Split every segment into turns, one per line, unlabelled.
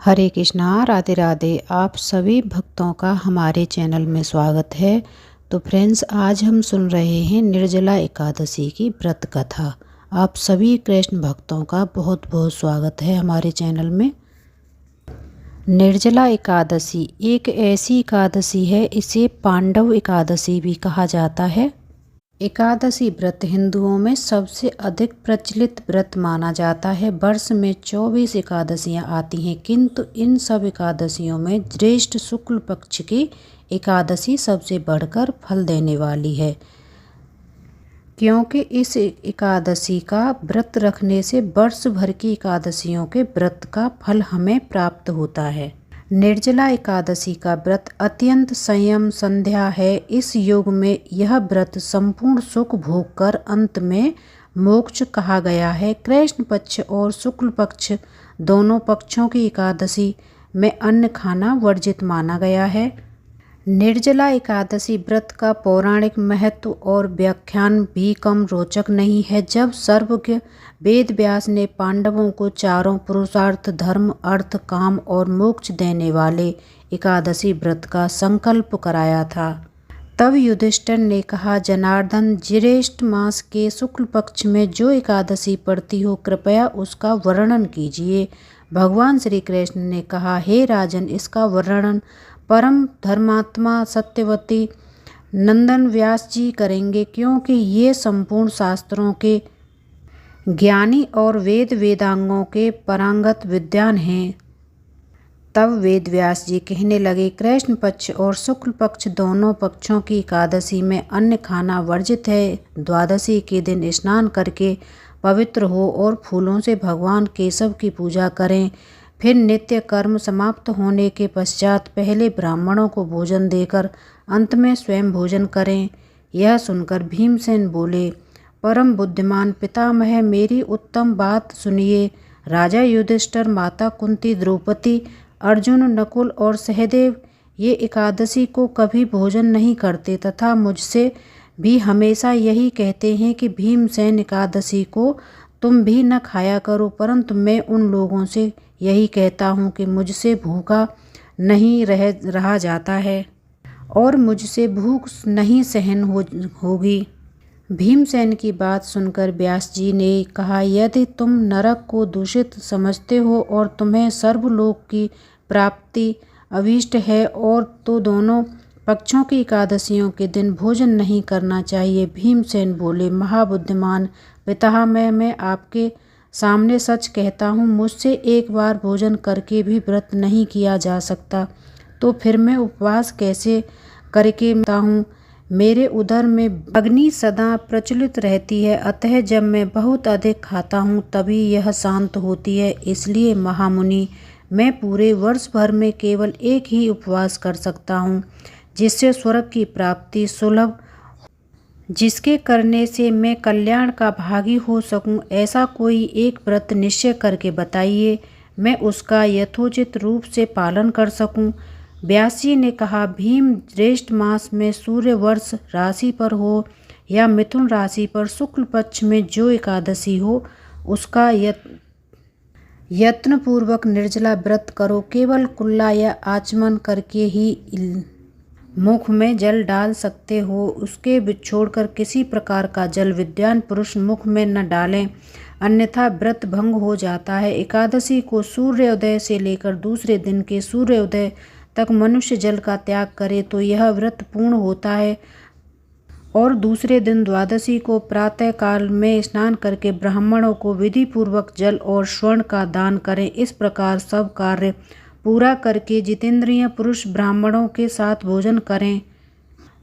हरे कृष्णा, राधे राधे। आप सभी भक्तों का हमारे चैनल में स्वागत है। तो फ्रेंड्स, आज हम सुन रहे हैं निर्जला एकादशी की व्रत कथा। आप सभी कृष्ण भक्तों का बहुत बहुत स्वागत है हमारे चैनल में। निर्जला एकादशी एक ऐसी एकादशी है, इसे पांडव एकादशी भी कहा जाता है। एकादशी व्रत हिंदुओं में सबसे अधिक प्रचलित व्रत माना जाता है। वर्ष में 24 एकादशियां आती हैं, किंतु इन सब एकादशियों में ज्येष्ठ शुक्ल पक्ष की एकादशी सबसे बढ़कर फल देने वाली है, क्योंकि इस एकादशी का व्रत रखने से वर्ष भर की एकादशियों के व्रत का फल हमें प्राप्त होता है। निर्जला एकादशी का व्रत अत्यंत संयम संध्या है। इस युग में यह व्रत संपूर्ण सुख भोग कर अंत में मोक्ष कहा गया है। कृष्ण पक्ष और शुक्ल पक्ष दोनों पक्षों की एकादशी में अन्न खाना वर्जित माना गया है। निर्जला एकादशी व्रत का पौराणिक महत्व और व्याख्यान भी कम रोचक नहीं है। जब सर्वज्ञ वेद व्यास ने पांडवों को चारों पुरुषार्थ धर्म अर्थ काम और मोक्ष देने वाले एकादशी व्रत का संकल्प कराया था, तब युधिष्ठिर ने कहा, जनार्दन, ज्येष्ठ मास के शुक्ल पक्ष में जो एकादशी पड़ती हो, कृपया उसका वर्णन कीजिए। भगवान श्री कृष्ण ने कहा, हे राजन, इसका वर्णन परम धर्मात्मा सत्यवती नंदन व्यास जी करेंगे, क्योंकि ये संपूर्ण शास्त्रों के ज्ञानी और वेद वेदांगों के पारंगत विद्वान हैं। तब वेद व्यास जी कहने लगे, कृष्ण पक्ष और शुक्ल पक्ष दोनों पक्षों की एकादशी में अन्न खाना वर्जित है। द्वादशी के दिन स्नान करके पवित्र हो और फूलों से भगवान केशव की पूजा करें। फिर नित्य कर्म समाप्त होने के पश्चात पहले ब्राह्मणों को भोजन देकर अंत में स्वयं भोजन करें। यह सुनकर भीमसेन बोले, परम बुद्धिमान पितामह, मेरी उत्तम बात सुनिए। राजा युधिष्ठिर, माता कुंती, द्रौपदी, अर्जुन, नकुल और सहदेव ये एकादशी को कभी भोजन नहीं करते तथा मुझसे भी हमेशा यही कहते हैं कि भीमसेन एकादशी को तुम भी न खाया करो, परंतु मैं उन लोगों से यही कहता हूँ कि मुझसे भूखा नहीं रहा जाता है और मुझसे भूख नहीं सहन होगी। भीमसेन की बात सुनकर व्यास जी ने कहा, यदि तुम नरक को दूषित समझते हो और तुम्हें सर्वलोक की प्राप्ति अभीष्ट है और तो दोनों पक्षों की एकादशियों के दिन भोजन नहीं करना चाहिए। भीमसेन बोले, महाबुद्धिमान पितामह, मैं आपके सामने सच कहता हूँ, मुझसे एक बार भोजन करके भी व्रत नहीं किया जा सकता, तो फिर मैं उपवास कैसे करके हूँ। मेरे उदर में अग्नि सदा प्रज्वलित रहती है, अतः जब मैं बहुत अधिक खाता हूँ तभी यह शांत होती है। इसलिए महामुनि, मैं पूरे वर्ष भर में केवल एक ही उपवास कर सकता हूँ, जिससे स्वर्ग की प्राप्ति सुलभ, जिसके करने से मैं कल्याण का भागी हो सकूं। ऐसा कोई एक व्रत निश्चय करके बताइए, मैं उसका यथोचित रूप से पालन कर सकूं। व्यास जी ने कहा, भीम, ज्येष्ठ मास में सूर्य वर्ष राशि पर हो या मिथुन राशि पर शुक्ल पक्ष में जो एकादशी हो, उसका यत्नपूर्वक निर्जला व्रत करो। केवल कुल्ला या आचमन करके ही मुख में जल डाल सकते हो, उसके छोड़कर किसी प्रकार का जल विद्वान पुरुष मुख में न डालें, अन्यथा व्रत भंग हो जाता है। एकादशी को सूर्योदय से लेकर दूसरे दिन के सूर्योदय तक मनुष्य जल का त्याग करे तो यह व्रत पूर्ण होता है, और दूसरे दिन द्वादशी को प्रातः काल में स्नान करके ब्राह्मणों को विधि पूर्वक जल और स्वर्ण का दान करें। इस प्रकार सब कार्य पूरा करके जितेंद्रिय पुरुष ब्राह्मणों के साथ भोजन करें।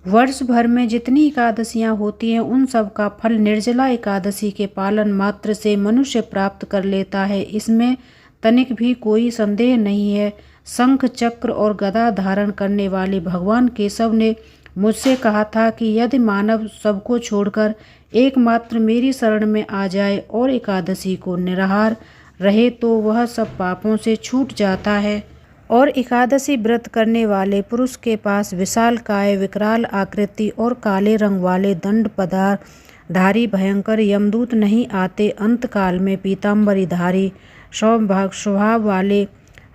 वर्ष भर में जितनी एकादशियां होती हैं, उन सब का फल निर्जला एकादशी के पालन मात्र से मनुष्य प्राप्त कर लेता है, इसमें तनिक भी कोई संदेह नहीं है। शंख चक्र और गदा धारण करने वाले भगवान केशव ने मुझसे कहा था कि यदि मानव सबको छोड़कर एकमात्र मेरी शरण में आ जाए और एकादशी को निराहार रहे तो वह सब पापों से छूट जाता है। और एकादशी व्रत करने वाले पुरुष के पास विशाल काय, विकराल आकृति और काले रंग वाले दंड धारी भयंकर यमदूत नहीं आते। अंतकाल में पीताम्बरी धारी स्वभाव वाले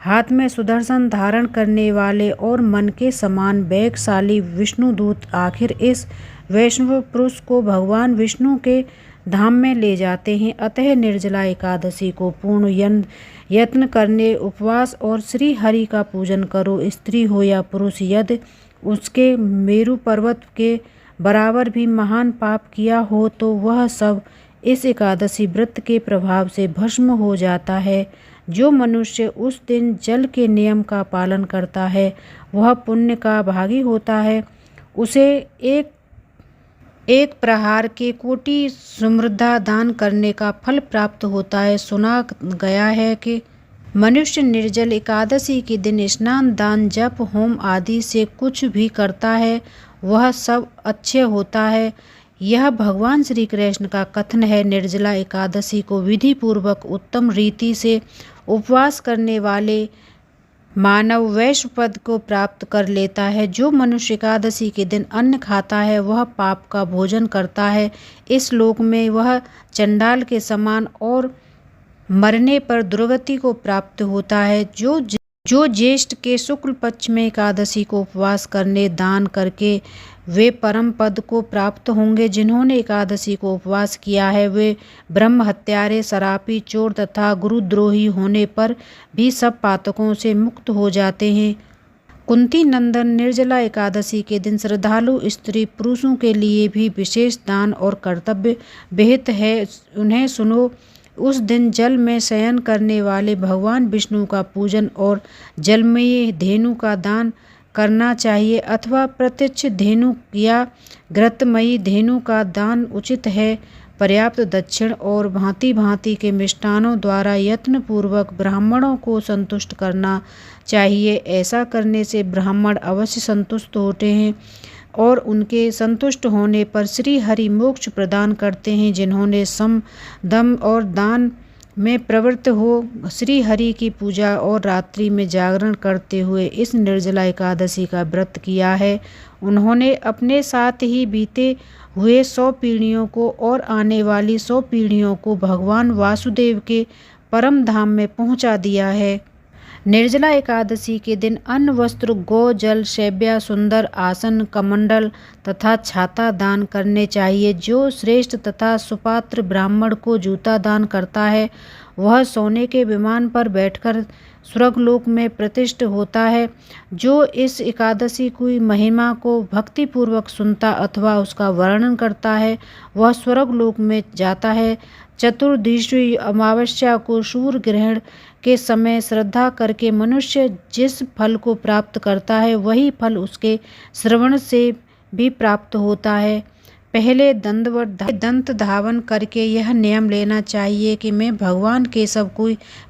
हाथ में सुदर्शन धारण करने वाले और मन के समान वेगशाली विष्णुदूत आखिर इस वैष्णव पुरुष को भगवान विष्णु के धाम में ले जाते हैं। अतः निर्जला एकादशी को पूर्ण यत्न करने उपवास और श्री हरि का पूजन करो। स्त्री हो या पुरुष, यदि उसके मेरु पर्वत के बराबर भी महान पाप किया हो तो वह सब इस एकादशी व्रत के प्रभाव से भस्म हो जाता है। जो मनुष्य उस दिन जल के नियम का पालन करता है वह पुण्य का भागी होता है। उसे एक प्रहार के कोटि समृद्धा दान करने का फल प्राप्त होता है। सुना गया है कि मनुष्य निर्जल एकादशी के दिन स्नान, दान, जप, होम आदि से कुछ भी करता है वह सब अच्छे होता है। यह भगवान श्री कृष्ण का कथन है। निर्जला एकादशी को विधि पूर्वक उत्तम रीति से उपवास करने वाले मानव वैश्व पद को प्राप्त कर लेता है। जो मनुष्य एकादशी के दिन अन्न खाता है वह पाप का भोजन करता है। इस लोक में वह चंडाल के समान और मरने पर दुर्गति को प्राप्त होता है। जो ज्येष्ठ के शुक्ल पक्ष में एकादशी को उपवास करने दान करके वे परम पद को प्राप्त होंगे। जिन्होंने एकादशी को उपवास किया है वे ब्रह्म हत्यारे, शराबी, चोर तथा गुरुद्रोही होने पर भी सब पातकों से मुक्त हो जाते हैं। कुंती नंदन, निर्जला एकादशी के दिन श्रद्धालु स्त्री पुरुषों के लिए भी विशेष दान और कर्तव्य विहित है। उन्हें सुनो। उस दिन जल में शयन करने वाले भगवान विष्णु का पूजन और जलमयी धेनु का दान करना चाहिए अथवा प्रत्यक्ष धेनु या घृतमयी धेनु का दान उचित है। पर्याप्त दक्षिण और भांति भांति के मिष्टानों द्वारा यत्न पूर्वक ब्राह्मणों को संतुष्ट करना चाहिए। ऐसा करने से ब्राह्मण अवश्य संतुष्ट होते हैं और उनके संतुष्ट होने पर श्री हरि मोक्ष प्रदान करते हैं। जिन्होंने सम, दम और दान में प्रवृत्त हो श्री हरि की पूजा और रात्रि में जागरण करते हुए इस निर्जला एकादशी का व्रत किया है, उन्होंने अपने साथ ही बीते हुए 100 पीढ़ियों को और आने वाली 100 पीढ़ियों को भगवान वासुदेव के परम धाम में पहुंचा दिया है। निर्जला एकादशी के दिन अन्न, वस्त्र, गौ, जल, शैव्या, सुंदर आसन, कमंडल तथा छाता दान करने चाहिए। जो श्रेष्ठ तथा सुपात्र ब्राह्मण को जूता दान करता है वह सोने के विमान पर बैठकर स्वर्गलोक में प्रतिष्ठित होता है। जो इस एकादशी की महिमा को भक्तिपूर्वक सुनता अथवा उसका वर्णन करता है वह स्वर्गलोक में जाता है। चतुर्दशी अमावस्या को सूर्य ग्रहण के समय श्रद्धा करके मनुष्य जिस फल को प्राप्त करता है वही फल उसके श्रवण से भी प्राप्त होता है। पहले दंत धावन करके यह नियम लेना चाहिए कि मैं भगवान केशव को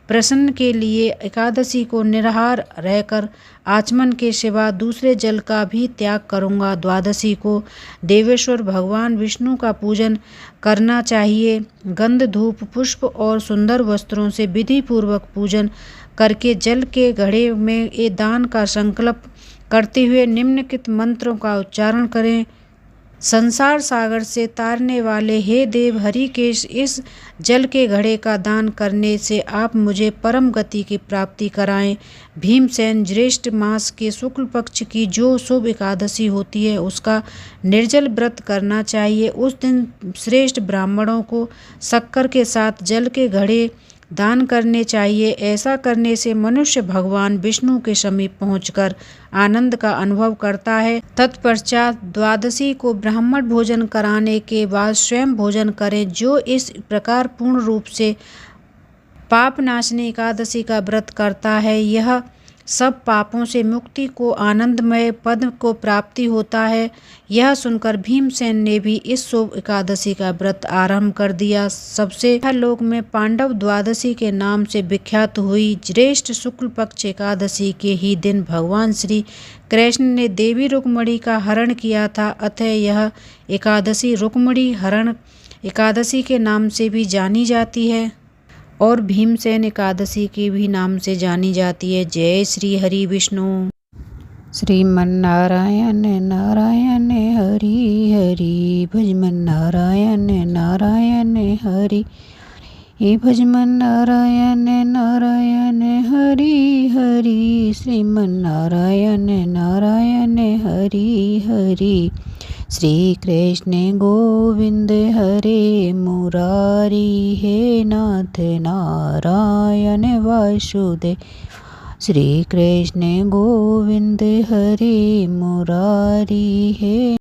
प्रसन्न के लिए एकादशी को निराहार रहकर आचमन के सिवा दूसरे जल का भी त्याग करूँगा। द्वादशी को देवेश्वर भगवान विष्णु का पूजन करना चाहिए। गंध, धूप, पुष्प और सुंदर वस्त्रों से विधि पूर्वक पूजन करके जल के घड़े में ये दान का संकल्प करते हुए निम्नलिखित मंत्रों का उच्चारण करें। संसार सागर से तारने वाले हे देव हरिकेश, इस जल के घड़े का दान करने से आप मुझे परम गति की प्राप्ति कराएं। भीमसेन, ज्येष्ठ मास के शुक्ल पक्ष की जो शुभ एकादशी होती है उसका निर्जल व्रत करना चाहिए। उस दिन श्रेष्ठ ब्राह्मणों को शक्कर के साथ जल के घड़े दान करने चाहिए। ऐसा करने से मनुष्य भगवान विष्णु के समीप पहुंचकर आनंद का अनुभव करता है। तत्पश्चात द्वादशी को ब्राह्मण भोजन कराने के बाद स्वयं भोजन करें। जो इस प्रकार पूर्ण रूप से पाप नाशनी एकादशी का व्रत करता है यह सब पापों से मुक्ति को आनंदमय पद को प्राप्ति होता है। यह सुनकर भीमसेन ने भी इस शुभ एकादशी का व्रत आरंभ कर दिया। सबसे लोक में पांडव द्वादशी के नाम से विख्यात हुई। ज्येष्ठ शुक्ल पक्ष एकादशी के ही दिन भगवान श्री कृष्ण ने देवी रुक्मणी का हरण किया था। अतः यह एकादशी रुक्मणी हरण एकादशी के नाम से भी जानी जाती है और भीमसेन एकादशी के भी नाम से जानी जाती है। जय श्री हरि विष्णु। श्रीमन नारायण नारायण हरि हरि, भजमन नारायण नारायण हरि हे भजमन नारायण नारायण हरि हरि, श्रीमन नारायण नारायण हरि हरि। श्री कृष्ण गोविंद हरे मुरारी, हे नाथ नारायण वासुदेव। श्री कृष्ण गोविंद हरे मुरारी, हे